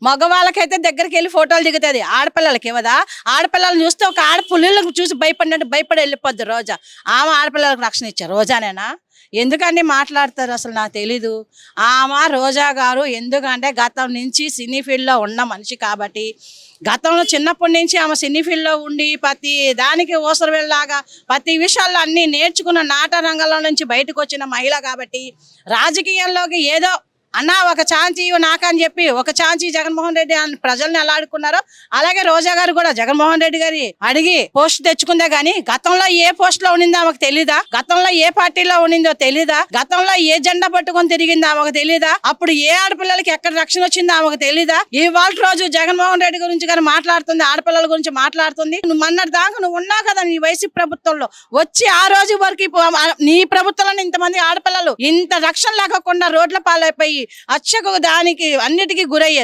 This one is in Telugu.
మగవాళ్ళకైతే దగ్గరికి వెళ్ళి ఫోటోలు దిగుతుంది, ఆడపిల్లలకి ఇవ్వదా? ఆడపిల్లలు చూస్తే ఒక ఆడపుల్లిళ్ళకు చూసి భయపడినట్టు భయపడి వెళ్ళిపోద్ది రోజా. ఆమె ఆడపిల్లలకు రక్షణ ఇచ్చారు, రోజానేనా? ఎందుకండి మాట్లాడతారు అసలు నాకు తెలీదు. ఆమె రోజా గారు ఎందుకంటే గతం నుంచి సినీ ఫీల్డ్లో ఉన్న మనిషి కాబట్టి, గతంలో చిన్నప్పటి నుంచి ఆమె సినీ ఫీల్డ్లో ఉండి ప్రతి దానికి ఊసరవెళ్ళలాగా ప్రతి విషయాల్లో అన్నీ నేర్చుకున్న నాట రంగంలో నుంచి బయటకు వచ్చిన మహిళ కాబట్టి రాజకీయాల్లోకి ఏదో అన్నా ఒక ఛాన్స్ ఇవ్వు నాకని చెప్పి ఒక ఛాన్స్ జగన్మోహన్ రెడ్డి అని ప్రజల్ని ఎలా ఆడుకున్నారో అలాగే రోజా గారు కూడా జగన్మోహన్ రెడ్డి గారి అడిగి పోస్ట్ తెచ్చుకుందే గానీ గతంలో ఏ పోస్ట్ లో ఉండిందో ఆమెకు తెలీదా? గతంలో ఏ పార్టీలో ఉండిందో తెలీదా? గతంలో ఏ జెండా పట్టుకొని తిరిగిందో ఆమెకు తెలీదా? అప్పుడు ఏ ఆడపిల్లలకి ఎక్కడ రక్షణ వచ్చిందో ఆమెకు తెలీదా? ఇవాళ రోజు జగన్మోహన్ రెడ్డి గురించి కానీ మాట్లాడుతుంది, ఆడపిల్లల గురించి మాట్లాడుతుంది. నువ్వు మొన్నటి దాకా నువ్వు ఉన్నావు కదా నీ వైసీపీ ప్రభుత్వంలో, వచ్చి ఆ రోజు వరకు నీ ప్రభుత్వంలో ఇంతమంది ఆడపిల్లలు ఇంత రక్షణ లేకుండా రోడ్ల పాలైపోయి అచ్చకు దానికి అన్నిటికీ గురయ్యారు.